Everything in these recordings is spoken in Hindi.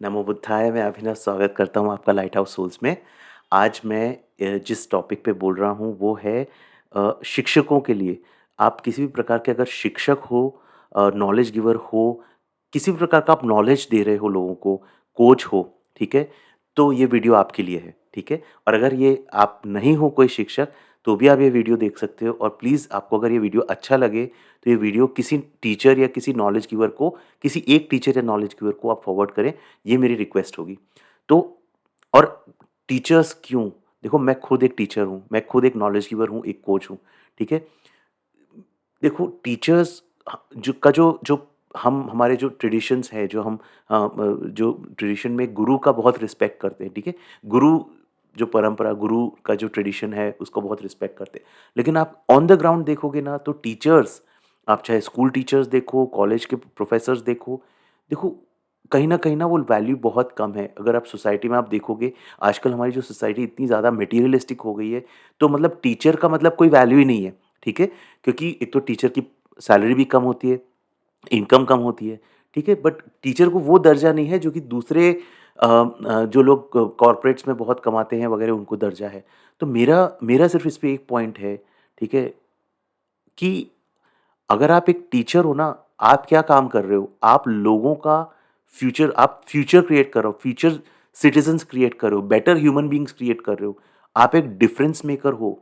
नमो बुद्धाय। मैं अभिनव स्वागत करता हूँ आपका लाइट हाउस सोल्स में। आज मैं जिस टॉपिक पे बोल रहा हूँ वो है शिक्षकों के लिए। आप किसी भी प्रकार के अगर शिक्षक हो, नॉलेज गिवर हो, किसी भी प्रकार का आप नॉलेज दे रहे हो लोगों को, कोच हो, ठीक है? तो ये वीडियो आपके लिए है, ठीक है? और अगर ये आप नहीं हो कोई शिक्षक, तो भी आप ये वीडियो देख सकते हो। और प्लीज़ आपको अगर ये वीडियो अच्छा लगे, तो ये वीडियो किसी टीचर या किसी नॉलेज गिवर को, किसी एक टीचर या नॉलेज गिवर को आप फॉरवर्ड करें। ये मेरी रिक्वेस्ट होगी। तो और टीचर्स क्यों? देखो, मैं खुद एक टीचर हूँ, मैं खुद एक नॉलेज गिवर हूँ, एक कोच हूँ, ठीक है? देखो, टीचर्स जो हम हमारे जो ट्रेडिशंस है, जो हम जो ट्रेडिशन में गुरु का बहुत रिस्पेक्ट करते हैं, ठीक है? गुरु जो परंपरा, गुरु का जो ट्रेडिशन है, उसको बहुत रिस्पेक्ट करते हैं। लेकिन आप ऑन द ग्राउंड देखोगे ना, तो टीचर्स, आप चाहे स्कूल टीचर्स देखो, कॉलेज के प्रोफेसर्स देखो, देखो कहीं न वो वैल्यू बहुत कम है। अगर आप सोसाइटी में आप देखोगे, आजकल हमारी जो सोसाइटी इतनी ज़्यादा मटेरियलिस्टिक हो गई है, तो मतलब टीचर का मतलब कोई वैल्यू ही नहीं है, ठीक है? क्योंकि एक तो टीचर की सैलरी भी कम होती है, इनकम कम होती है, ठीक है? बट टीचर को वो दर्जा नहीं है जो कि दूसरे जो लोग कॉर्पोरेट्स में बहुत कमाते हैं वगैरह, उनको दर्जा है। तो मेरा मेरा सिर्फ़ इस पे एक पॉइंट है, ठीक है? कि अगर आप एक टीचर हो ना, आप क्या काम कर रहे हो? आप लोगों का आप फ्यूचर क्रिएट कर रहे हो, फ्यूचर सिटिज़न्स क्रिएट कर रहे हो, बेटर ह्यूमन बीइंग्स क्रिएट कर रहे हो। आप एक डिफरेंस मेकर हो,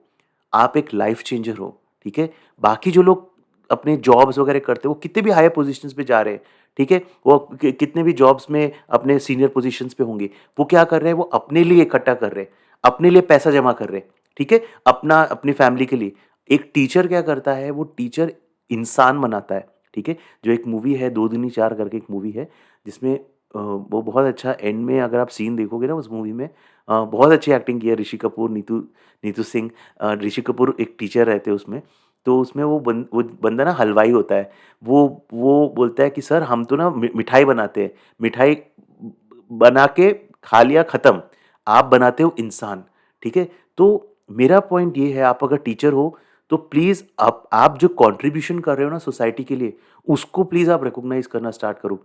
आप एक लाइफ चेंजर हो, ठीक है? बाकी जो लोग अपने जॉब्स वगैरह करते हैं, वो कितने भी हायर पोज़ीशंस पे जा रहे हैं, ठीक है? वो कितने भी जॉब्स में अपने सीनियर पोज़ीशंस पे होंगे, वो क्या कर रहे हैं? वो अपने लिए इकट्ठा कर रहे हैं, अपने लिए पैसा जमा कर रहे हैं, ठीक है? अपनी फैमिली के लिए। एक टीचर क्या करता है? वो टीचर इंसान बनाता है, ठीक है? जो एक मूवी है, दो दूनी चार करके एक मूवी है, जिसमें वो बहुत अच्छा एंड में अगर आप सीन देखोगे ना उस मूवी में, बहुत अच्छी एक्टिंग की है ऋषि कपूर, नीतू नीतू सिंह। ऋषि कपूर एक टीचर रहते हैं उसमें। तो उसमें वो बंदा ना हलवाई होता है। वो बोलता है कि सर, हम तो ना मिठाई बनाते हैं, मिठाई बना के खा लिया, खत्म। आप बनाते हो इंसान, ठीक है? तो मेरा पॉइंट ये है, आप अगर टीचर हो, तो प्लीज़ आप जो कंट्रीब्यूशन कर रहे हो ना सोसाइटी के लिए, उसको प्लीज़ आप रिकॉग्नाइज़ करना स्टार्ट करो।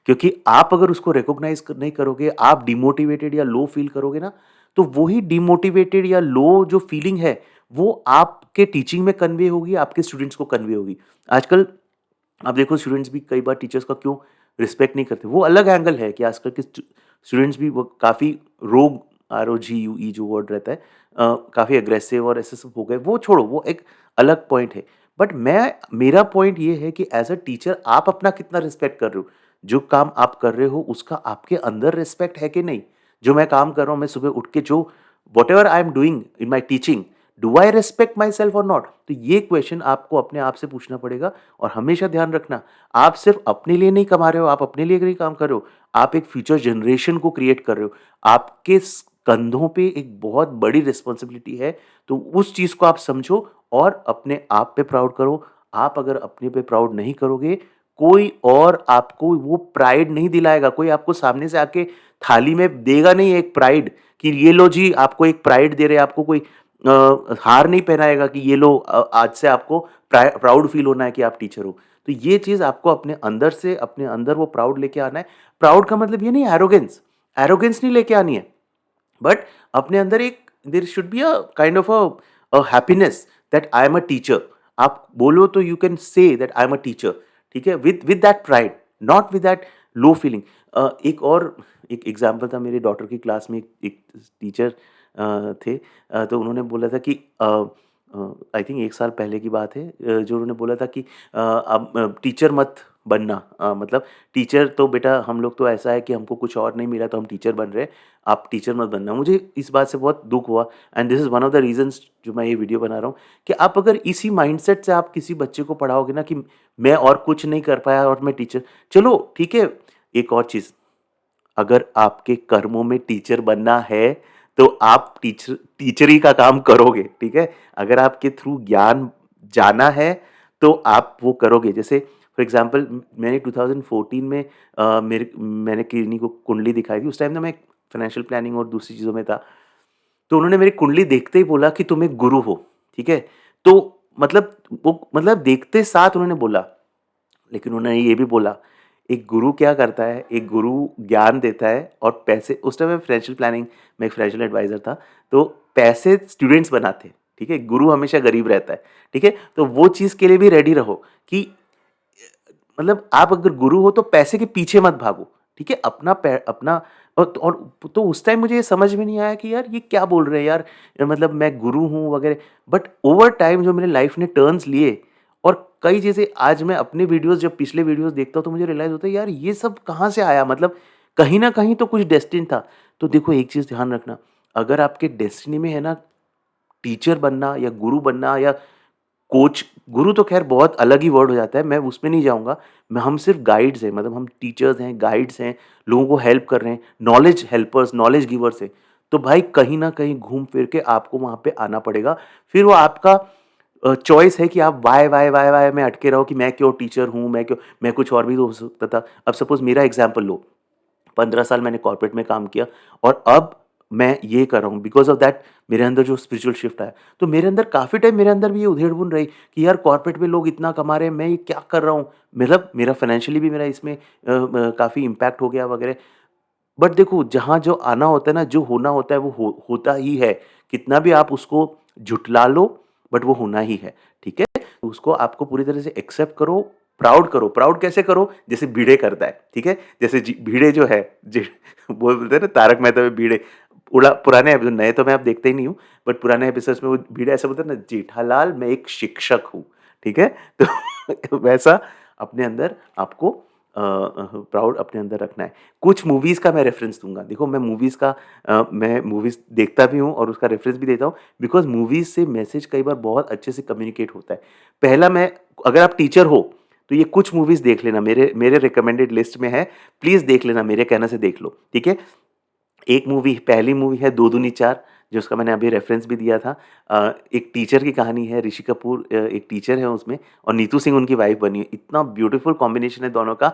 क्योंकि आप अगर उसको रिकॉग्नाइज़ नहीं करोगे, आप डिमोटिवेटेड या लो फ़ील करोगे ना, तो वही डिमोटिवेटेड या लो जो फ़ीलिंग है, वो आपके टीचिंग में कन्वे होगी, आपके स्टूडेंट्स को कन्वे होगी। आजकल आप देखो, स्टूडेंट्स भी कई बार टीचर्स का क्यों रिस्पेक्ट नहीं करते। वो अलग एंगल है कि आजकल के स्टूडेंट्स भी वो काफ़ी रोग, ROGUE जो वर्ड रहता है, काफ़ी अग्रेसिव और ऐसे सब हो गए। वो छोड़ो, वो एक अलग पॉइंट है। बट मेरा पॉइंट ये है कि एज अ टीचर आप अपना कितना रिस्पेक्ट कर रहे हो। जो काम आप कर रहे हो उसका आपके अंदर रिस्पेक्ट है कि नहीं। जो मैं काम कर रहा हूँ, मैं सुबह उठ के जो what ever I am doing in my teaching, do I respect my self और नॉट? तो ये क्वेश्चन आपको अपने आप से पूछना पड़ेगा। और हमेशा ध्यान रखना, आप सिर्फ अपने लिए नहीं कमा रहे हो, आप अपने लिए नहीं काम कर रहे हो, आप एक फ्यूचर जनरेशन को क्रिएट कर रहे हो। आपके कंधों पे एक बहुत बड़ी रिस्पॉन्सिबिलिटी है। तो उस चीज़ को आप समझो और अपने आप पे प्राउड करो। आप अगर अपने पे प्राउड नहीं करोगे, कोई और आपको वो प्राइड नहीं दिलाएगा। कोई आपको सामने से आके थाली में देगा नहीं एक प्राइड, कि ये लो जी, आपको एक प्राइड दे रहे हैं। आपको कोई हार नहीं पहनाएगा कि ये लो, आज से आपको प्राउड फील होना है कि आप टीचर हो। तो ये चीज़ आपको अपने अंदर से, अपने अंदर वो प्राउड लेके आना है। प्राउड का मतलब ये नहीं एरोगेंस, एरोगेंस नहीं लेके आनी है। बट अपने अंदर एक, there should be a kind of a happiness that I am a teacher. आप बोलो तो you can say that I am a teacher, ठीक है? With that pride, not with that low feeling. एक और एक एग्जांपल था, मेरी डॉटर की क्लास में एक टीचर थे। तो उन्होंने बोला था कि आई थिंक 1 साल पहले की बात है, जो उन्होंने बोला था कि अब टीचर मत बनना। मतलब टीचर तो बेटा, हम लोग तो ऐसा है कि हमको कुछ और नहीं मिला तो हम टीचर बन रहे हैं, आप टीचर मत बनना। मुझे इस बात से बहुत दुःख हुआ, and this is one of the reasons जो मैं ये वीडियो बना रहा हूँ, कि आप अगर इसी माइंडसेट से आप किसी बच्चे को पढ़ाओगे ना, कि मैं और कुछ नहीं कर पाया और मैं टीचर, चलो ठीक है। एक और चीज़, अगर आपके कर्मों में टीचर बनना है, तो आप टीचरी का काम करोगे, ठीक है? अगर आपके थ्रू ज्ञान जाना है, तो आप वो करोगे। जैसे फॉर एग्ज़ाम्पल, मैंने 2014 में मैंने किन्हीं को कुंडली दिखाई थी। उस टाइम ना मैं फाइनेंशियल प्लानिंग और दूसरी चीज़ों में था। तो उन्होंने मेरी कुंडली देखते ही बोला कि तुम एक गुरु हो, ठीक है? तो मतलब वो, मतलब देखते साथ उन्होंने बोला। लेकिन उन्होंने ये भी बोला, एक गुरु क्या करता है, एक गुरु ज्ञान देता है और पैसे, उस टाइम मैं फाइनेंशियल प्लानिंग में एक फाइनेंशियल एडवाइज़र था, तो पैसे स्टूडेंट्स बनाते हैं, ठीक है? गुरु हमेशा गरीब रहता है, ठीक है? तो वो चीज़ के लिए भी रेडी रहो कि मतलब आप अगर गुरु हो तो पैसे के पीछे मत भागो, ठीक है? अपना तो उस टाइम मुझे ये समझ में नहीं आया कि यार ये क्या बोल रहे हैं यार, मतलब मैं गुरु हूँ वगैरह। बट ओवर टाइम जो मेरे लाइफ ने टर्न्स लिए और कई चीज़ें आज मैं अपने वीडियोज़, जब पिछले वीडियोज़ देखता हूँ तो मुझे रियलाइज़ होता है यार ये सब कहाँ से आया, मतलब कहीं न कहीं तो कुछ डेस्टिन था। तो देखो एक चीज़ ध्यान रखना, अगर आपके डेस्टिनी में है ना टीचर बनना या गुरु बनना या कोच, गुरु तो ख़ैर बहुत अलग ही वर्ड हो जाता है, मैं उसमें नहीं जाऊँगा। मैं हम सिर्फ़ गाइड्स हैं, मतलब हम टीचर्स हैं, गाइड्स हैं, लोगों को हेल्प कर रहे हैं, नॉलेज हेल्पर्स, नॉलेज गिवर्स हैं। तो भाई कहीं न कहीं घूम फिर के आपको वहाँ पे आना पड़ेगा। फिर वो आपका चॉइस है कि आप वाई में अटके रहो कि मैं क्यों टीचर हूँ, मैं कुछ और भी तो हो सकता था। अब सपोज़ मेरा एग्ज़ाम्पल लो, 15 साल मैंने कॉर्पोरेट में काम किया और अब मैं ये कर रहा हूँ बिकॉज़ ऑफ दैट मेरे अंदर जो स्पिरिचुअल शिफ्ट आया। तो मेरे अंदर काफ़ी टाइम मेरे अंदर भी ये उधेड़-बुन रही कि यार कॉर्पोरेट में लोग इतना कमा रहे हैं, मैं ये क्या कर रहा हूँ? मतलब मेरा फाइनेंशियली भी मेरा इसमें काफ़ी इम्पैक्ट हो गया वगैरह। बट देखो जहाँ जो आना होता है ना, जो होना होता है वो होता ही है। कितना भी आप उसको झुठला लो बट वो होना ही है, ठीक है? उसको आपको पूरी तरह से एक्सेप्ट करो, प्राउड करो। प्राउड कैसे करो? जैसे भिड़े करता है, ठीक है? जैसे जी भिड़े जो है जी वो बोलते हैं ना तारक मेहता में भिड़े, उड़ा पुराने एपिसोड, नए तो मैं अब देखता ही नहीं हूँ, बट पुराने एपिसोड्स में वो भिड़े ऐसा बोलता है ना, जेठालाल मैं एक शिक्षक हूँ, ठीक है? तो वैसा अपने अंदर आपको प्राउड अपने अंदर रखना है। कुछ मूवीज़ का मैं रेफ़रेंस दूँगा। देखो मैं मूवीज़ देखता भी हूँ और उसका रेफ़रेंस भी देता हूँ बिकॉज़ मूवीज़ से मैसेज कई बार बहुत अच्छे से कम्युनिकेट होता है। पहला मैं अगर आप टीचर हो, तो ये कुछ मूवीज़ देख लेना, मेरे मेरे रिकमेंडेड लिस्ट में है, प्लीज़ देख लेना, मेरे कहने से देख लो, ठीक है? एक मूवी, पहली मूवी है दो दूनी चार, जिसका मैंने अभी रेफ़रेंस भी दिया था। एक टीचर की कहानी है, ऋषि कपूर एक टीचर है उसमें और नीतू सिंह उनकी वाइफ़ बनी है। इतना ब्यूटीफुल कॉम्बिनेशन है दोनों का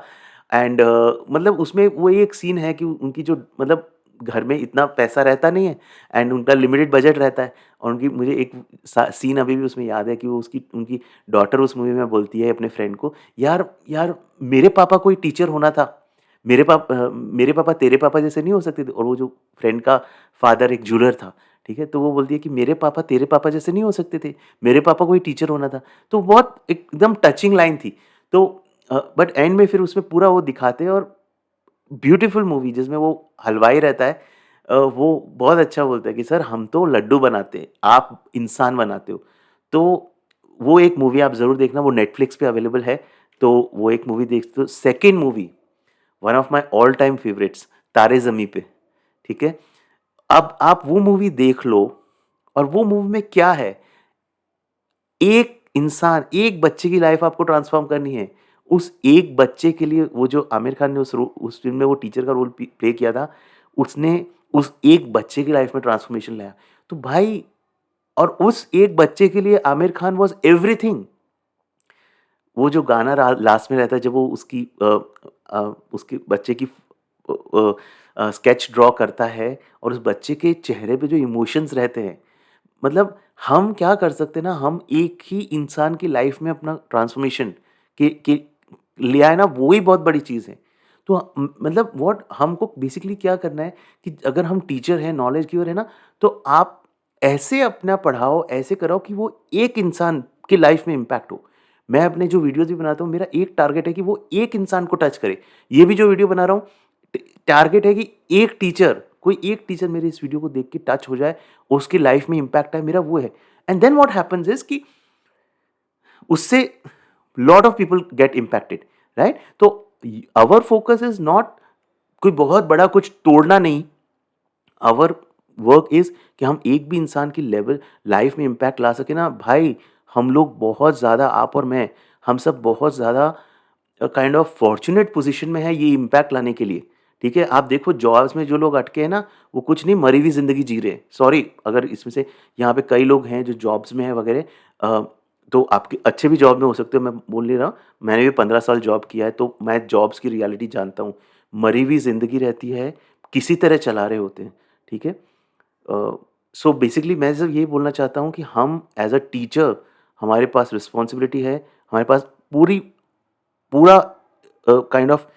एंड मतलब उसमें वो एक सीन है कि उनकी जो मतलब घर में इतना पैसा रहता नहीं है एंड उनका लिमिटेड बजट रहता है और उनकी मुझे एक सीन अभी भी उसमें याद है कि वो उसकी उनकी डॉटर उस मूवी में बोलती है अपने फ्रेंड को, यार यार मेरे पापा कोई टीचर होना था, मेरे पापा तेरे पापा जैसे नहीं हो सकते थे। और वो जो फ्रेंड का फादर एक ज्वेलर था, ठीक है? तो वो बोलती है कि मेरे पापा तेरे पापा जैसे नहीं हो सकते थे, मेरे पापा को ही टीचर होना था। तो बहुत एकदम टचिंग लाइन थी। तो बट एंड में फिर उसमें पूरा वो दिखाते हैं और ब्यूटीफुल मूवी जिसमें वो हलवाई रहता है, वो बहुत अच्छा बोलता है कि सर हम तो लड्डू बनाते हैं, आप इंसान बनाते हो। तो वो एक मूवी आप ज़रूर देखना, वो नेटफ्लिक्स पे अवेलेबल है, तो वो एक मूवी देख दो। Second movie, one of my all time favourites, तारे ज़मीं पे, ठीक है? अब आप वो मूवी देख लो और वो मूवी में क्या है, एक इंसान, एक बच्चे की लाइफ आपको ट्रांसफ़ॉर्म करनी है। उस एक बच्चे के लिए वो जो आमिर खान ने उस फ़िल्म में वो टीचर का रोल प्ले किया था, उसने उस एक बच्चे की लाइफ में ट्रांसफ़ॉर्मेशन लाया। तो भाई और उस एक बच्चे के लिए आमिर खान वाज़ एवरीथिंग। वो जो गाना लास्ट में रहता है जब वो उसके बच्चे की स्केच ड्रॉ करता है और उस बच्चे के चेहरे पे जो इमोशंस रहते हैं, मतलब हम क्या कर सकते हैं ना, हम एक ही इंसान की लाइफ में अपना ट्रांसफॉर्मेशन के ले आए ना, वो ही बहुत बड़ी चीज़ है। तो मतलब व्हाट हमको बेसिकली क्या करना है कि अगर हम टीचर हैं, नॉलेज गिवर है ना, तो आप ऐसे अपना पढ़ाओ, ऐसे कराओ कि वो एक इंसान की लाइफ में इम्पैक्ट हो। मैं अपने जो वीडियोज़ भी बनाता हूँ, मेरा एक टारगेट है कि वो एक इंसान को टच करे। ये भी जो वीडियो बना रहा हूँ, टारगेट है कि एक टीचर, कोई एक टीचर मेरे इस वीडियो को देख के टच हो जाए, उसकी लाइफ में इम्पैक्ट आए, मेरा वो है। And then what happens is कि उससे lot of people get impacted, right? तो आवर फोकस इज़ नॉट कोई बहुत बड़ा कुछ तोड़ना नहीं, आवर वर्क इज़ कि हम एक भी इंसान की लेवल लाइफ में इम्पैक्ट ला सकें ना भाई, हम लोग बहुत ज़्यादा, आप और मैं, हम सब बहुत ज़्यादा काइंड ऑफ फॉर्च्यूनेट पोज़ीशन में है ये इम्पैक्ट लाने के लिए, ठीक है? आप देखो जॉब्स में जो लोग अटके हैं ना, वो कुछ नहीं मरी हुई ज़िंदगी जी रहे हैं। सॉरी अगर इसमें से यहाँ पे कई लोग हैं जो जॉब्स में हैं वगैरह, तो आपके अच्छे भी जॉब में हो सकते हो, मैं बोल नहीं रहा हूँ। मैंने भी 15 साल जॉब किया है, तो मैं जॉब्स की रियलिटी जानता हूँ। मरी हुई ज़िंदगी रहती है, किसी तरह चला रहे होते हैं, ठीक है? सो बेसिकली मैं सिर्फ यही बोलना चाहता हूँ कि हम एज़ अ टीचर, हमारे पास रिस्पॉन्सिबिलिटी है, हमारे पास पूरा kind of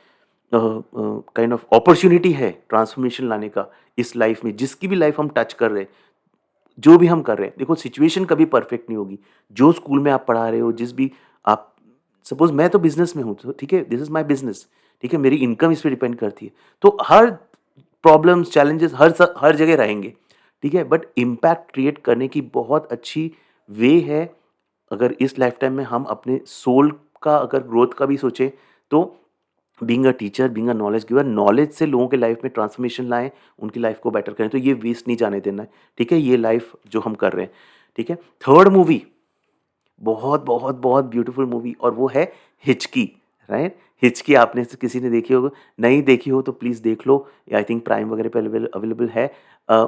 kind of opportunity है ट्रांसफॉर्मेशन लाने का इस लाइफ में, जिसकी भी लाइफ हम टच कर रहे हैं, जो भी हम कर रहे हैं। देखो सिचुएशन कभी परफेक्ट नहीं होगी। जो स्कूल में आप पढ़ा रहे हो, जिस भी आप, सपोज़ मैं तो बिज़नेस में हूँ, तो ठीक है, दिस इज़ माय बिज़नेस, ठीक है, मेरी इनकम इस पे डिपेंड करती है। तो हर प्रॉब्लम्स, चैलेंजेस हर जगह रहेंगे, ठीक है? बट इम्पैक्ट क्रिएट करने की बहुत अच्छी वे है, अगर इस लाइफ़टाइम में हम अपने सोल का अगर ग्रोथ का भी सोचें, तो being a teacher, being a knowledge giver, knowledge से लोगों के लाइफ में ट्रांसफॉर्मेशन लाएँ, उनकी लाइफ को बेटर करें, तो ये वेस्ट नहीं जाने देना है, ठीक है? ये लाइफ जो हम कर रहे हैं, ठीक है? थर्ड मूवी, बहुत, बहुत, बहुत ब्यूटीफुल मूवी, और वो है हिचकी, राइट? हिचकी आपने से किसी ने देखी होगी, नहीं देखी हो तो प्लीज़ देख लो, आई थिंक प्राइम वगैरह पे अवेलेबल है। अ,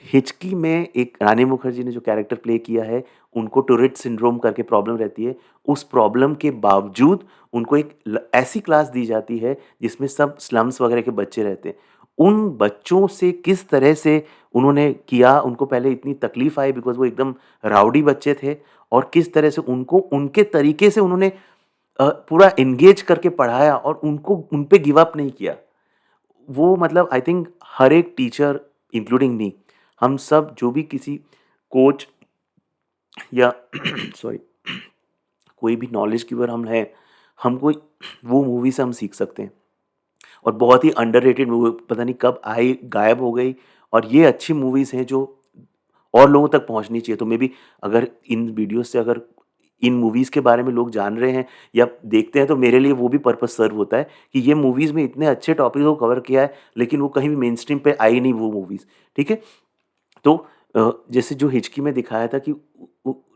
हिचकी में एक रानी मुखर्जी ने जो कैरेक्टर प्ले किया है, उनको टूरेट सिंड्रोम करके प्रॉब्लम रहती है। उस प्रॉब्लम के बावजूद उनको एक ऐसी क्लास दी जाती है जिसमें सब स्लम्स वगैरह के बच्चे रहते हैं। उन बच्चों से किस तरह से उन्होंने किया, उनको पहले इतनी तकलीफ आई बिकॉज़ वो एकदम राउडी बच्चे थे, और किस तरह से उनको उनके तरीके से उन्होंने पूरा एंगेज करके पढ़ाया और उनको उन पे गिव अप नहीं किया। वो मतलब आई थिंक हर एक टीचर इंक्लूडिंग मी, हम सब जो भी किसी कोच या सॉरी, कोई भी नॉलेज गिवर हम हैं, हमको वो मूवी से हम सीख सकते हैं। और बहुत ही अंडररेटेड मूवी, पता नहीं कब आई, गायब हो गई, और ये अच्छी मूवीज़ हैं जो और लोगों तक पहुँचनी चाहिए। तो मेबी अगर इन वीडियोज़ से अगर इन मूवीज़ के बारे में लोग जान रहे हैं या देखते हैं, तो मेरे लिए वो भी पर्पज़ सर्व होता है कि ये मूवीज़ में इतने अच्छे टॉपिक को कवर किया है, लेकिन वो कहीं भी मेनस्ट्रीम पे आई नहीं वो मूवीज़, ठीक है? तो जैसे जो हिचकी में दिखाया था कि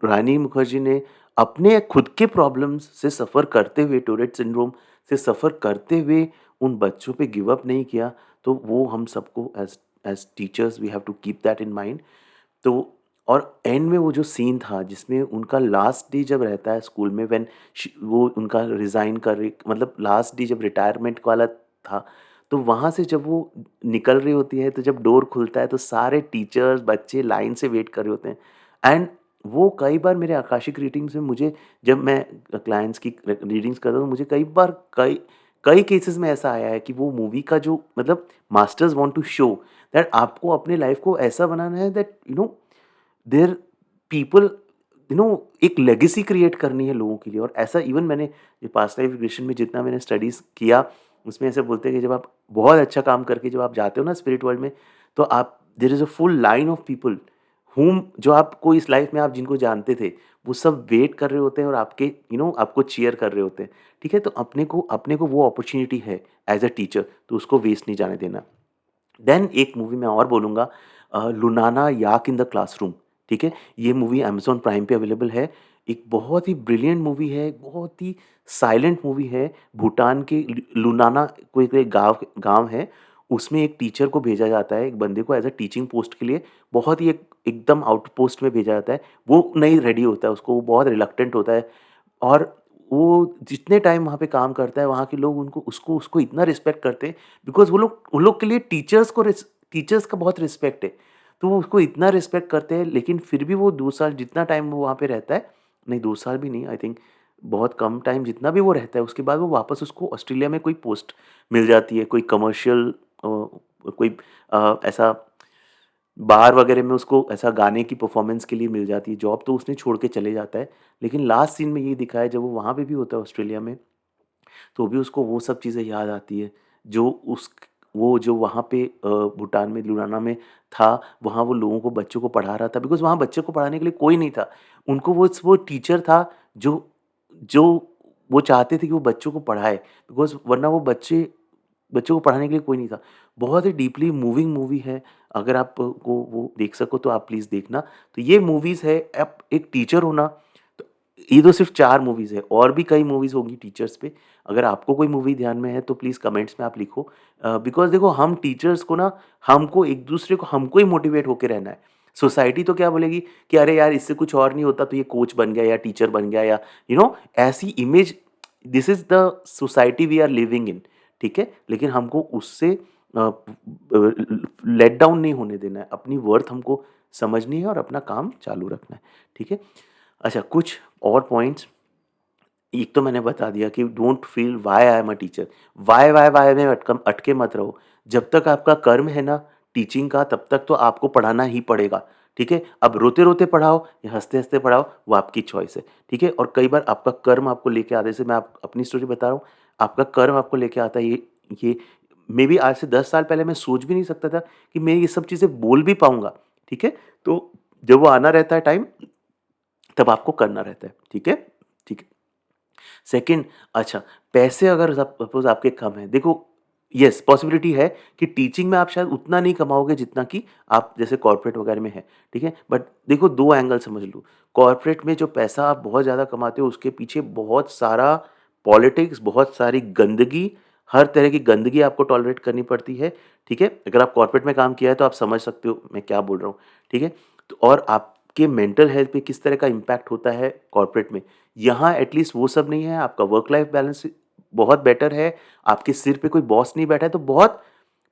रानी मुखर्जी ने अपने खुद के प्रॉब्लम्स से सफ़र करते हुए, टूरेट सिंड्रोम से सफ़र करते हुए उन बच्चों पे गिव अप नहीं किया, तो वो हम सबको as as teachers we have to keep that in mind. तो और एंड में वो जो सीन था जिसमें उनका लास्ट डे जब रहता है स्कूल में, व्हेन वो उनका रिज़ाइन कर रही, मतलब लास्ट डे जब रिटायरमेंट वाला था, तो वहाँ से जब वो निकल रही होती है, तो जब डोर खुलता है तो सारे टीचर्स बच्चे लाइन से वेट कर रहे होते हैं। एंड वो कई बार मेरे आकाशिक रीडिंग्स में मुझे, जब मैं क्लाइंट्स की रीडिंग्स करता हूँ, तो मुझे कई बार कई कई केसेस में ऐसा आया है कि वो मूवी का जो मतलब masters want to show that आपको अपने लाइफ को ऐसा बनाना है दैट देयर पीपल, एक लेगेसी क्रिएट करनी है लोगों के लिए। और ऐसा इवन मैंने ये पास्ट लाइफ रिग्रेशन में जितना मैंने स्टडीज़ किया, उसमें ऐसे बोलते हैं कि जब आप बहुत अच्छा काम करके जब आप जाते हो ना स्पिरिट वर्ल्ड में, तो आप, there is a full line of people whom, जो आपको इस लाइफ में आप जिनको जानते थे, वो सब वेट कर रहे होते हैं और आपके आपको चीयर कर रहे होते हैं, ठीक है? तो अपने को वो अपॉर्च्युनिटी है एज़ अ टीचर, तो उसको वेस्ट नहीं जाने देना। देन एक मूवी मैं और बोलूँगा, लुनाना याक इन द क्लासरूम, ठीक है? ये मूवी अमेज़न प्राइम पे अवेलेबल है। एक बहुत ही ब्रिलियंट मूवी है, एक बहुत ही साइलेंट मूवी है। भूटान के लुनाना कोई एक गाँव गाँव है, उसमें एक टीचर को भेजा जाता है, एक बंदे को एज़ अ टीचिंग पोस्ट के लिए, बहुत ही एक एकदम आउटपोस्ट में भेजा जाता है। वो नहीं रेडी होता है, उसको वो बहुत रिलक्टेंट होता है, और वो जितने टाइम वहाँ पे काम करता है, वहाँ के लोग उनको उसको उसको इतना रिस्पेक्ट करते हैं, बिकॉज़ वो लोग उन लोग के लिए टीचर्स का बहुत रिस्पेक्ट है। तो वो उसको इतना रिस्पेक्ट करते हैं, लेकिन फिर भी वो 2 साल जितना टाइम वो वहाँ पे रहता है, नहीं 2 साल भी नहीं, आई थिंक बहुत कम टाइम जितना भी वो रहता है, उसके बाद वो वापस उसको ऑस्ट्रेलिया में कोई पोस्ट मिल जाती है, कोई कमर्शियल कोई ऐसा बार वगैरह में उसको ऐसा गाने की परफ़ॉर्मेंस के लिए मिल जाती है जॉब, तो उसने छोड़ के चले जाता है। लेकिन लास्ट सीन में ये दिखाया है, जब वो वहाँ पे भी होता है ऑस्ट्रेलिया में, तो भी उसको वो सब चीज़ें याद आती है, जो उस वो जो वहाँ पे भूटान में लुनाना में था, वहाँ वो लोगों को, बच्चों को पढ़ा रहा था, बिकॉज़ वहाँ बच्चे को पढ़ाने के लिए कोई नहीं था। उनको वो टीचर था जो जो वो चाहते थे कि वो बच्चों को पढ़ाए, बिकॉज़ वरना वो बच्चों को पढ़ाने के लिए कोई नहीं था। बहुत ही डीपली मूविंग मूवी है, अगर आप को वो देख सको तो आप प्लीज़ देखना। तो ये मूवीज़ है, आप एक टीचर हो ना, तो ये तो सिर्फ़ 4 मूवीज़ है, और भी कई मूवीज़ होंगी टीचर्स पे। अगर आपको कोई मूवी ध्यान में है तो प्लीज़ कमेंट्स में आप लिखो। बिकॉज़ देखो, हम टीचर्स को ना, हमको ही मोटिवेट होके रहना है। सोसाइटी तो क्या बोलेगी कि अरे यार, इससे कुछ और नहीं होता तो ये कोच बन गया या टीचर बन गया, या ऐसी image, this is the society we are living in, ठीक है? लेकिन हमको उससे लेट डाउन नहीं होने देना है, अपनी वर्थ हमको समझनी है और अपना काम चालू रखना है, ठीक है? अच्छा, कुछ और पॉइंट्स, एक तो मैंने बता दिया कि don't feel why I am a teacher. Why में अटके मत रहो। जब तक आपका कर्म है ना टीचिंग का, तब तक तो आपको पढ़ाना ही पड़ेगा, ठीक है? अब रोते-रोते पढ़ाओ या हँसते-हँसते पढ़ाओ, वो आपकी चॉइस है, ठीक है? और कई बार आपका कर्म आपको लेके आता है, जैसे मैं आप अपनी स्टोरी बता रहा हूँ, आपका कर्म आपको लेके आता है, ये मेबी आज से 10 साल पहले मैं सोच भी नहीं सकता था कि मैं ये सब चीज़ें बोल भी पाऊँगा, ठीक है? तो जब वो आना रहता है टाइम, तब आपको करना रहता है, ठीक है? ठीक है। सेकंड, अच्छा, पैसे अगर सपोज़ आपके कम हैं, देखो, येस पॉसिबिलिटी है कि टीचिंग में आप शायद उतना नहीं कमाओगे जितना कि आप जैसे कॉर्पोरेट वगैरह में है, ठीक है? बट देखो 2 एंगल समझ लो, कॉर्पोरेट में जो पैसा आप बहुत ज़्यादा कमाते हो उसके पीछे बहुत सारा पॉलिटिक्स, बहुत सारी गंदगी, हर तरह की गंदगी आपको टॉलरेट करनी पड़ती है, ठीक है? अगर आप कॉर्पोरेट में काम किया है तो आप समझ सकते हो मैं क्या बोल रहा हूँ, ठीक है? तो और आपके मेंटल हेल्थ पे किस तरह का इम्पैक्ट होता है कॉर्पोरेट में, यहाँ एटलीस्ट वो सब नहीं है, आपका वर्क लाइफ बैलेंस बहुत बेटर है, आपके सिर पे कोई बॉस नहीं बैठा है, तो बहुत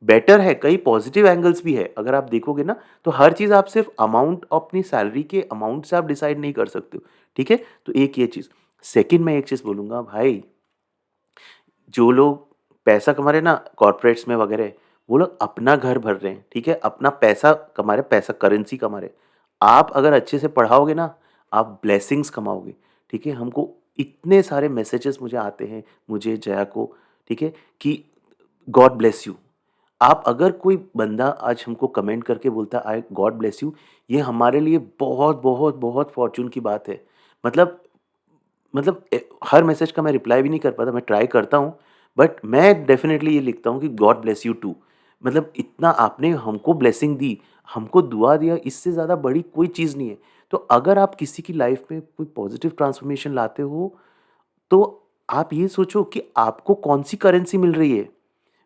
बेटर है, कई पॉजिटिव एंगल्स भी है। अगर आप देखोगे ना, तो हर चीज़ आप सिर्फ अमाउंट अपनी सैलरी के अमाउंट से आप डिसाइड नहीं कर सकते हो, ठीक है? तो एक ये चीज़। सेकंड मैं एक चीज़ बोलूँगा भाई, जो लोग पैसा कमा रहे हैं ना कॉर्पोरेट्स में वगैरह, वो लोग अपना घर भर रहे हैं, ठीक है? अपना पैसा कमा रहे हैं, पैसा करेंसी कमा रहे हैं। आप अगर अच्छे से पढ़ाओगे ना, आप ब्लेसिंग्स कमाओगे, ठीक है? हमको इतने सारे मैसेजेस मुझे आते हैं, मुझे, जया को, ठीक है? कि गॉड ब्लेस यू। आप अगर कोई बंदा आज हमको कमेंट करके बोलता है आई गॉड ब्लेस यू, ये हमारे लिए बहुत, बहुत, बहुत फॉर्च्यून की बात है। मतलब हर मैसेज का मैं रिप्लाई भी नहीं कर पाता, मैं ट्राई करता हूँ, बट मैं डेफ़िनेटली ये लिखता हूँ कि गॉड ब्लेस यू टू। मतलब इतना आपने हमको ब्लेसिंग दी, हमको दुआ दिया, इससे ज़्यादा बड़ी कोई चीज़ नहीं है। तो अगर आप किसी की लाइफ़ में कोई पॉज़िटिव ट्रांसफ़ॉर्मेशन लाते हो, तो आप ये सोचो कि आपको कौन-सी करेंसी मिल रही है।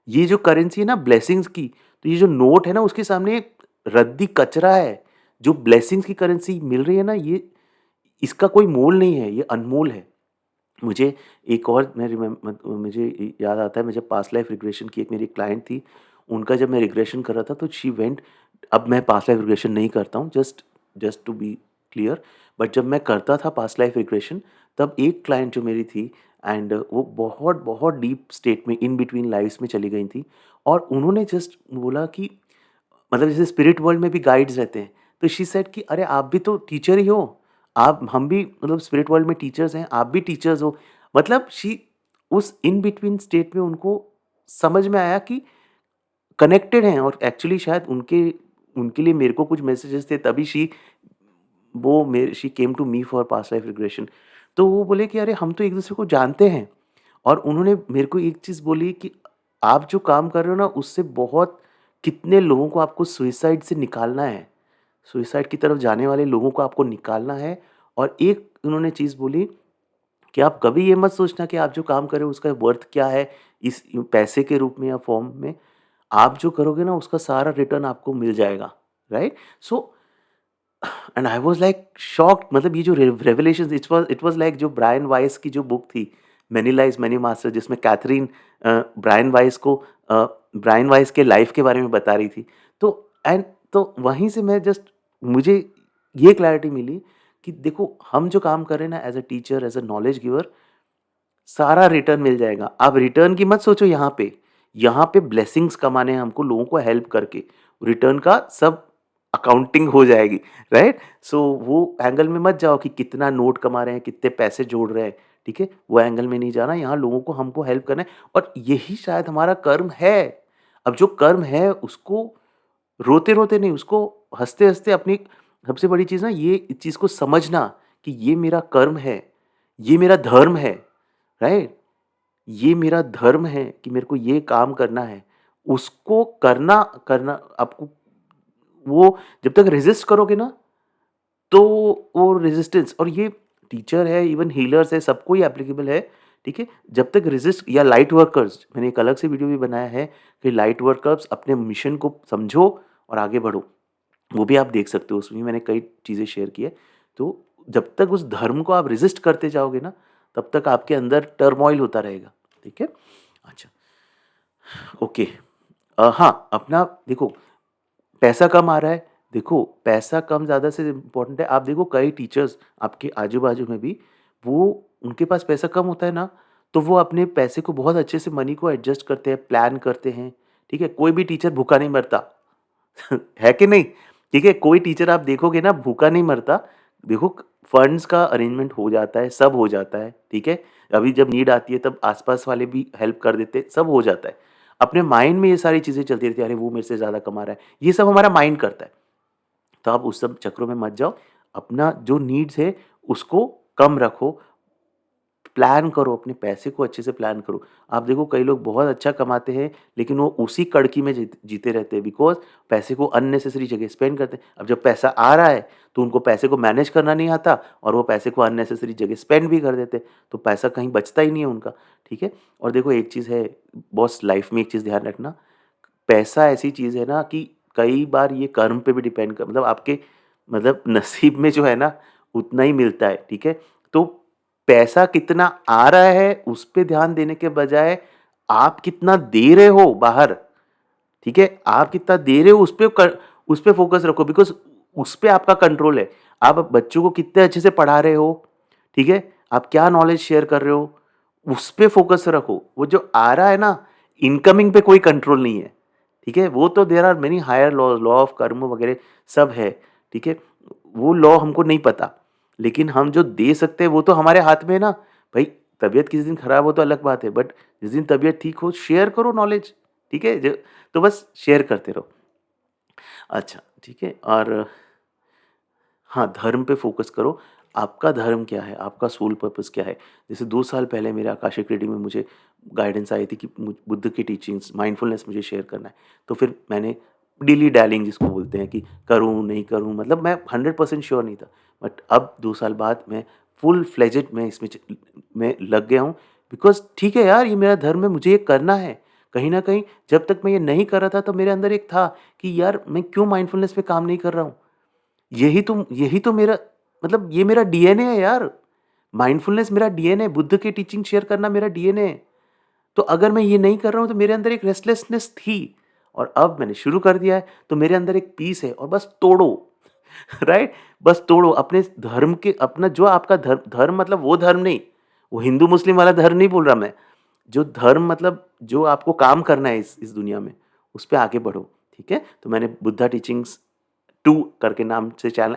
ये जो करेंसी है ना ब्लेसिंग्स की, तो ये जो नोट है ना उसके सामने एक रद्दी कचरा है। जो ब्लेसिंग्स की करेंसी मिल रही है ना, ये इसका कोई मोल नहीं है, ये अनमोल है। मुझे एक और मैं रिमेम मत मुझे याद आता है, मैं जब पास्ट लाइफ रिग्रेशन की एक मेरी क्लाइंट थी, उनका जब मैं रिग्रेशन कर रहा था तो शी वेंट, अब मैं पास्ट लाइफ रिग्रेशन नहीं करता हूँ, just just to be clear, but जब मैं करता था पास्ट लाइफ रिग्रेशन, तब एक क्लाइंट जो मेरी थी, एंड वो बहुत, बहुत डीप स्टेट में इन बिटवीन लाइव्स में चली गई थी, और उन्होंने जस्ट बोला कि मतलब जैसे स्पिरिट वर्ल्ड में भी गाइड्स रहते हैं, तो शी सेड कि अरे आप भी तो टीचर ही हो, आप हम भी मतलब स्पिरिट वर्ल्ड में टीचर्स हैं, आप भी टीचर्स हो। मतलब शी उस इन बिटवीन स्टेट में उनको समझ में आया कि कनेक्टेड हैं, और एक्चुअली शायद उनके उनके लिए मेरे को कुछ मैसेजेस थे, तभी she came to me for past life regression. तो वो बोले कि अरे हम तो एक दूसरे को जानते हैं, और उन्होंने मेरे को एक चीज़ बोली कि आप जो काम कर रहे हो ना उससे बहुत, कितने लोगों को आपको सुइसाइड से निकालना है, सुइसाइड की तरफ जाने वाले लोगों को आपको निकालना है। और एक उन्होंने चीज़ बोली कि आप कभी ये मत सोचना कि आप जो काम कर रहे हो उसका वर्थ क्या है, इस पैसे के रूप में या फॉर्म में। आप जो करोगे ना उसका सारा रिटर्न आपको मिल जाएगा, right? So and I was like shocked, मतलब ये जो रेवलेशंस, इट वाज़ लाइक जो ब्रायन वाइस की जो बुक थी, मैनी लाइव्स मैनी मास्टर, जिसमें कैथरीन ब्रायन वाइस को ब्रायन वाइस के लाइफ के बारे में बता रही थी। तो एंड तो वहीं से मैं जस्ट, मुझे ये क्लैरिटी मिली कि देखो हम जो काम कर रहे हैं ना as a teacher, as a knowledge giver, सारा रिटर्न मिल जाएगा। आप रिटर्न की मत सोचो यहाँ पे ब्लेसिंग्स कमाने हैं हमको लोगों को हेल्प करके। रिटर्न का सब अकाउंटिंग हो जाएगी, राइट? सो वो एंगल में मत जाओ कि कितना नोट कमा रहे हैं, कितने पैसे जोड़ रहे हैं, ठीक है? वो एंगल में नहीं जाना, यहाँ लोगों को हमको हेल्प करना है, और यही शायद हमारा कर्म है। अब जो कर्म है उसको रोते-रोते नहीं, उसको हँसते-हँसते अपनी, सबसे बड़ी चीज़ ना ये इस चीज़ को समझना कि ये मेरा कर्म है, ये मेरा धर्म है, राइट? ये मेरा धर्म है कि मेरे को ये काम करना है। उसको करना करना आपको, वो जब तक रेज़िस्ट करोगे ना, तो वो रेज़िस्टेंस, और ये टीचर है, इवन हीलर्स है, सबको ही एप्लीकेबल है, ठीक है? जब तक रेज़िस्ट, या लाइट वर्कर्स, मैंने एक अलग से वीडियो भी बनाया है कि लाइट वर्कर्स अपने मिशन को समझो और आगे बढ़ो। वो भी आप देख सकते हो, उसमें भी मैंने कई चीज़ें शेयर की है। तो जब तक उस धर्म को आप रेज़िस्ट करते जाओगे ना, तब तक आपके अंदर टर्मॉइल होता रहेगा, ठीक है? अच्छा, ओके। हाँ, अपना देखो, पैसा कम आ रहा है, देखो पैसा कम ज़्यादा से इम्पोर्टेंट है। आप देखो कई टीचर्स आपके आजू-बाजू में भी, वो उनके पास पैसा कम होता है ना, तो वो अपने पैसे को बहुत अच्छे से मनी को एडजस्ट करते हैं, प्लान करते हैं, ठीक है? कोई भी टीचर भूखा नहीं मरता। है कि नहीं? ठीक है, कोई टीचर आप देखोगे ना भूखा नहीं मरता। देखो फंड्स का अरेंजमेंट हो जाता है, सब हो जाता है, ठीक है? अभी जब नीड आती है तब आस-पास वाले भी हेल्प कर देते हैं, सब हो जाता है। अपने माइंड में ये सारी चीज़ें चलती रहती है, अरे वो मेरे से ज़्यादा कमा रहा है, ये सब हमारा माइंड करता है। तो आप उस सब चक्करों में मत जाओ, अपना जो नीड्स है उसको कम रखो, प्लान करो, अपने पैसे को अच्छे से प्लान करो। आप देखो कई लोग बहुत अच्छा कमाते हैं, लेकिन वो उसी कड़की में जीते रहते हैं बिकॉज़ पैसे को अननेसेसरी जगह स्पेंड करते हैं। अब जब पैसा आ रहा है, तो उनको पैसे को मैनेज करना नहीं आता और वो पैसे को अननेसेसरी जगह स्पेंड भी कर देते हैं, तो पैसा कहीं बचता ही नहीं है उनका, ठीक है? और देखो एक चीज़ है, बॉस लाइफ़ में एक चीज़ ध्यान रखना, पैसा ऐसी चीज़ है ना कि कई बार ये कर्म पे भी डिपेंड कर मतलब आपके मतलब नसीब में जो है ना, उतना ही मिलता है, ठीक है? तो पैसा कितना आ रहा है, उस पे ध्यान देने के बजाय आप कितना दे रहे हो बाहर, ठीक है? आप कितना दे रहे हो उस पे फ़ोकस रखो बिकॉज़ उस पे आपका कंट्रोल है। आप बच्चों को कितने अच्छे से पढ़ा रहे हो, ठीक है? आप क्या नॉलेज शेयर कर रहे हो, उस पे फ़ोकस रखो। वो जो आ रहा है ना, इनकमिंग पे कोई कंट्रोल नहीं है, ठीक है? वो तो there are many higher laws, law of karma वगैरह सब है, ठीक है? वो लॉ हमको नहीं पता, लेकिन हम जो दे सकते हैं वो तो हमारे हाथ में है ना। भई तबीयत किसी दिन खराब हो तो अलग बात है, बट जिस दिन तबीयत ठीक हो शेयर करो नॉलेज, ठीक है? तो बस शेयर करते रहो। अच्छा, ठीक है? और हाँ, धर्म पे फ़ोकस करो। आपका धर्म क्या है? आपका सोल पर्पस क्या है? जैसे 2 साल पहले मेरे आकाशिक रीडिंग में मुझे गाइडेंस आई थी कि बुद्ध की टीचिंग्स, माइंडफुलनेस मुझे शेयर करना है। तो फिर मैंने डिली डैलिंग जिसको बोलते हैं कि करूँ, नहीं करूँ, मतलब मैं 100% श्योर नहीं था। बट अब 2 साल बाद मैं फुल फ्लेजेड मैं इसमें में लग गया हूँ बिकॉज़ ठीक है यार, ये मेरा धर्म है, मुझे ये करना है। कहीं न कहीं जब तक मैं ये नहीं कर रहा था, तो मेरे अंदर एक था कि यार मैं क्यों माइंडफुलनेस पे काम नहीं कर रहा हूँ? यही तो मेरा मतलब ये मेरा डीएनए है यार। माइंडफुलनेस मेरा डीएनए है, बुद्ध की टीचिंग शेयर करना मेरा डीएनए है। तो अगर मैं ये नहीं कर रहा हूँ तो मेरे अंदर एक रेस्टलेसनेस थी और अब मैंने शुरू कर दिया है तो मेरे अंदर एक पीस है और बस तोड़ो। राइट? बस तोड़ो अपने धर्म के अपना जो आपका धर्म मतलब वो धर्म नहीं, वो हिंदू मुस्लिम वाला धर्म नहीं बोल रहा मैं। जो धर्म मतलब जो आपको काम करना है इस दुनिया में, उस पे आगे बढ़ो, ठीक है? तो मैंने बुद्धा टीचिंग्स 2 करके नाम से चैनल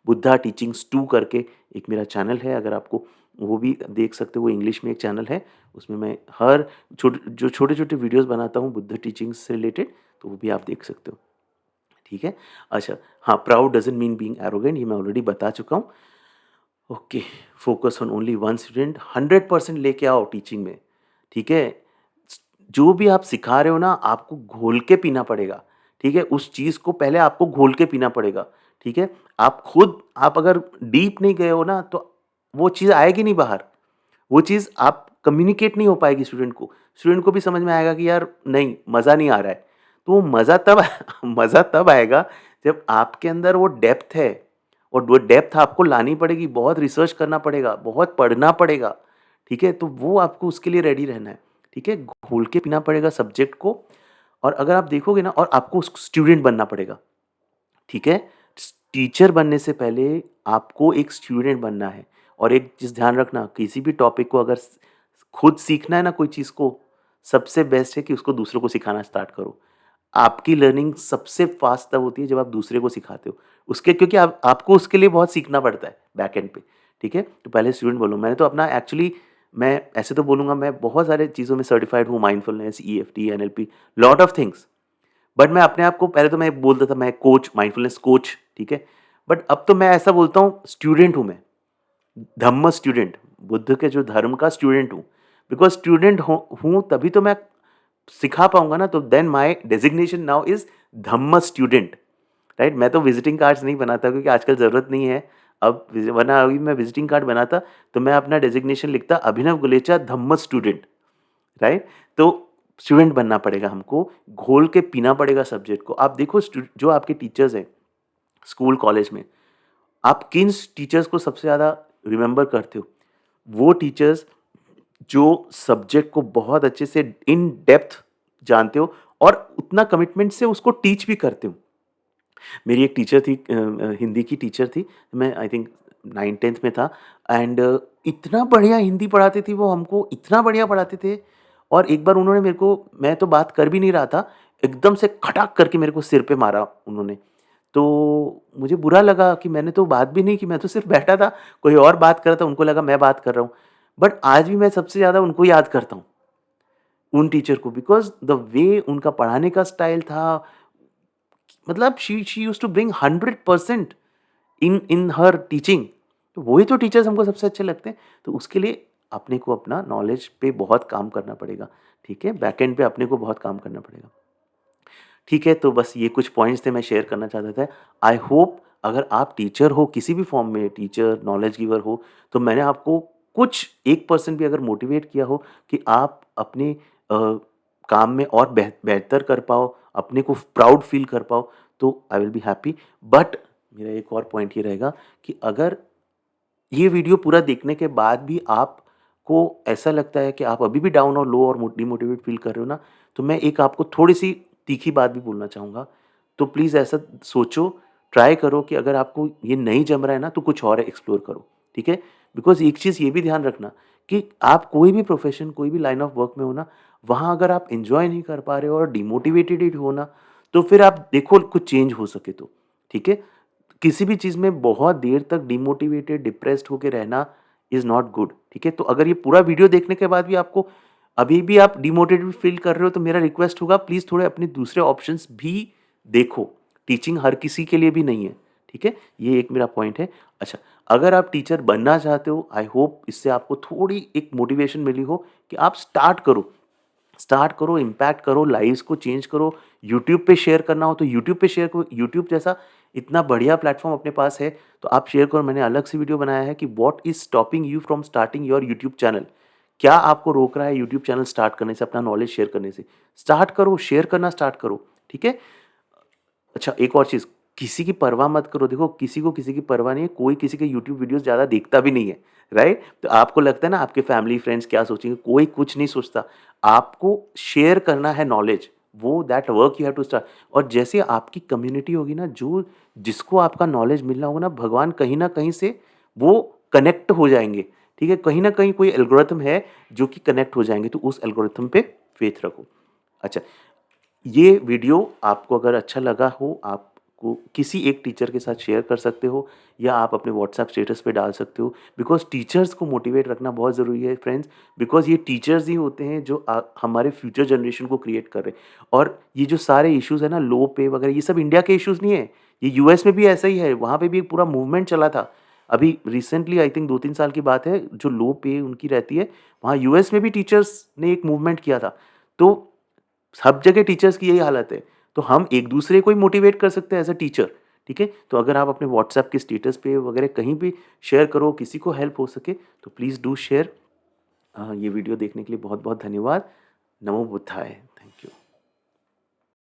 बुद्धा टीचिंग्स 2 करके एक मेरा चैनल है, अगर आपको वो भी देख सकते हो, वो इंग्लिश में एक चैनल है। उसमें मैं हर छोटे-छोटे वीडियोज़ बनाता हूँ बुद्ध टीचिंग्स से रिलेटेड, तो वो भी आप देख सकते हो, ठीक है? अच्छा, हाँ, proud doesn't mean being arrogant, ये मैं ऑलरेडी बता चुका हूँ। Okay, focus on only one student, 100% लेके आओ टीचिंग में, ठीक है? जो भी आप सिखा रहे हो ना, आपको घोल के पीना पड़ेगा, ठीक है? उस चीज़ को पहले आपको घोल के पीना पड़ेगा, ठीक है? आप अगर डीप नहीं गए हो ना, तो वो चीज़ आएगी नहीं बाहर। वो चीज़ आप कम्युनिकेट नहीं हो पाएगी स्टूडेंट को भी समझ में आएगा कि यार नहीं, मज़ा नहीं आ रहा है। तो वो मज़ा तब मज़ा तब आएगा जब आपके अंदर वो डेप्थ है और वो डेप्थ आपको लानी पड़ेगी, बहुत रिसर्च करना पड़ेगा, बहुत पढ़ना पड़ेगा, ठीक है? तो वो आपको उसके लिए रेडी रहना है, ठीक है? घोल के पीना पड़ेगा सब्जेक्ट को और अगर आप देखोगे ना और आपको स्टूडेंट बनना पड़ेगा, ठीक है? टीचर बनने से पहले आपको एक स्टूडेंट बनना है और एक चीज़ ध्यान रखना, किसी भी टॉपिक को अगर खुद सीखना है ना कोई चीज़ को, सबसे बेस्ट है कि उसको दूसरों को सिखाना स्टार्ट करो। आपकी लर्निंग सबसे फ़ास्ट तब होती है जब आप दूसरे को सिखाते हो। उसके क्योंकि आपको उसके लिए बहुत सीखना पड़ता है बैक एंड पे, ठीक है? तो पहले स्टूडेंट बोलो, मैंने तो अपना एक्चुअली मैं ऐसे तो बोलूँगा मैं बहुत सारे चीज़ों में सर्टिफ़ाइड हूँ, mindfulness, EFT, NLP, lot of things. But मैं अपने आप को पहले तो मैं बोलता था मैं कोच, माइंडफुलनेस कोच, ठीक है? बट अब तो मैं ऐसा बोलता हूँ स्टूडेंट हूँ मैं, धम्म स्टूडेंट, बुद्ध के जो धर्म का स्टूडेंट हूँ। बिकॉज़ स्टूडेंट हूँ तभी तो मैं सिखा पाऊँगा ना, तो then my designation now is Dhamma student, right? मैं तो विजिटिंग कार्ड्स नहीं बनाता क्योंकि आजकल ज़रूरत नहीं है। अब वरना अभी मैं विजिटिंग कार्ड बनाता तो मैं अपना डेजिग्नेशन लिखता अभिनव गुलेचा धम्म स्टूडेंट, राइट? तो स्टूडेंट बनना पड़ेगा हमको, घोल के पीना पड़ेगा सब्जेक्ट को। आप देखो जो आपके टीचर्स हैं स्कूल, कॉलेज में, आप किन टीचर्स को सबसे ज़्यादा रिमेंबर करते हो? वो टीचर्स जो सब्जेक्ट को बहुत अच्छे से इन डेप्थ जानते हो और उतना कमिटमेंट से उसको टीच भी करते हो। मेरी एक टीचर थी, हिंदी की टीचर थी। मैं आई थिंक 9th-10th में था एंड इतना बढ़िया हिंदी पढ़ाते थे वो हमको, इतना बढ़िया पढ़ाते थे। और एक बार उन्होंने मेरे को, मैं तो बात कर भी नहीं रहा था, एकदम से खटाक करके मेरे को सिर पे मारा उन्होंने। तो मुझे बुरा लगा कि मैंने तो बात भी नहीं की, मैं तो सिर्फ़ बैठा था, कोई और बात कर रहा था, उनको लगा मैं बात कर रहा हूँ। बट आज भी मैं सबसे ज़्यादा उनको याद करता हूँ, उन टीचर को, बिकॉज़ द वे उनका पढ़ाने का स्टाइल था, मतलब she used to bring 100% in हर टीचिंग। तो वही तो टीचर्स हमको सबसे अच्छे लगते हैं। तो उसके लिए अपने को अपना नॉलेज पे बहुत काम करना पड़ेगा, ठीक है? बैकएंड पे अपने को बहुत काम करना पड़ेगा। ठीक है, तो बस ये कुछ पॉइंट्स थे मैं शेयर करना चाहता था। आई होप अगर आप टीचर हो, किसी भी फ़ॉर्म में टीचर, नॉलेज गिवर हो, तो मैंने आपको कुछ 1% भी अगर मोटिवेट किया हो कि आप अपने काम में और बेहतर कर पाओ, अपने को प्राउड फ़ील कर पाओ, तो I will be happy. But मेरा एक और पॉइंट ये रहेगा कि अगर ये वीडियो पूरा देखने के बाद भी आपको ऐसा लगता है कि आप अभी भी डाउन और लो और डिमोटिवेट फ़ील कर रहे हो ना, तो मैं एक आपको थोड़ी-सी तीखी बात भी बोलना चाहूँगा। तो प्लीज़ ऐसा सोचो, ट्राई करो कि अगर आपको ये नहीं जम रहा है ना, तो कुछ और एक्सप्लोर करो, ठीक है? बिकॉज़ एक चीज़ ये भी ध्यान रखना कि आप कोई भी प्रोफ़ेशन, कोई भी लाइन ऑफ वर्क में हो ना, वहाँ अगर आप एन्जॉय नहीं कर पा रहे हो और डिमोटिवेटेड ही हो ना, तो फिर आप देखो कुछ चेंज हो सके तो, ठीक है? किसी भी चीज़ में बहुत देर तक डिमोटिवेटेड, डिप्रेस्ड होके रहना इज़ नॉट गुड, ठीक है? तो अगर ये पूरा वीडियो देखने के बाद भी आपको अभी भी आप डिमोटिवेटेड फ़ील कर रहे हो, तो मेरा रिक्वेस्ट होगा प्लीज़ थोड़े अपने दूसरे ऑप्शंस भी देखो। टीचिंग हर किसी के लिए भी नहीं है, ठीक है? ये एक मेरा पॉइंट है। अच्छा, अगर आप टीचर बनना चाहते हो, आई होप इससे आपको थोड़ी एक मोटिवेशन मिली हो कि आप स्टार्ट करो, इम्पैक्ट करो, लाइव्स को चेंज करो। यूट्यूब पे शेयर करना हो तो यूट्यूब पे शेयर करो। यूट्यूब जैसा इतना बढ़िया प्लेटफ़ॉर्म अपने पास है, तो आप शेयर करो। मैंने अलग से वीडियो बनाया है कि what is stopping you from starting your YouTube channel? क्या आपको रोक रहा है यूट्यूब चैनल स्टार्ट करने से, अपना नॉलेज शेयर करने से? स्टार्ट करो, शेयर करना स्टार्ट करो, ठीक है? अच्छा, एक और चीज़, किसी की परवाह मत करो। देखो, किसी को किसी की परवाह नहीं है, कोई किसी के यूट्यूब वीडियोज़ ज़्यादा देखता भी नहीं है, राइट? तो आपको लगता है ना आपके फैमिली, फ्रेंड्स क्या सोचेंगे, कोई कुछ नहीं सोचता। आपको शेयर करना है नॉलेज, वो that work you have to start. और जैसे आपकी कम्युनिटी होगी ना, जो जिसको आपका नॉलेज मिलना होगा ना, भगवान कहीं न कहीं से वो कनेक्ट हो जाएँगे, ठीक है? कहीं न कहीं कोई एल्गोरिथम है जो कि कनेक्ट हो जाएँगे, तो उस एल्गोरिथम पे फ़ेथ रखो। अच्छा, ये वीडियो आपको अगर अच्छा लगा हो, आपको किसी एक टीचर के साथ शेयर कर सकते हो या आप अपने व्हाट्सएप स्टेटस पे डाल सकते हो, बिकॉज़ टीचर्स को मोटिवेट रखना बहुत ज़रूरी है फ्रेंड्स। बिकॉज़ ये टीचर्स ही होते हैं जो हमारे फ्यूचर जनरेशन को क्रिएट कर रहे हैं। और ये जो सारे इश्यूज़ है ना, लो पे वगैरह, ये सब इंडिया के इश्यूज़ नहीं है, ये यूएस में भी ऐसा ही है, वहाँ पे भी एक पूरा मूवमेंट चला था। अभी रिसेंटली आई थिंक 2-3 साल की बात है, जो लो पे उनकी रहती है, वहाँ यूएस में भी टीचर्स ने एक मूवमेंट किया था। तो सब जगह टीचर्स की यही हालत है। तो हम एक-दूसरे को ही मोटिवेट कर सकते हैं एज़ अ टीचर, ठीक है? तो अगर आप अपने व्हाट्सएप के स्टेटस पे वगैरह कहीं भी शेयर करो, किसी को हेल्प हो सके, तो प्लीज़ डू शेयर। ये वीडियो देखने के लिए बहुत-बहुत धन्यवाद। नमो बुद्धाय।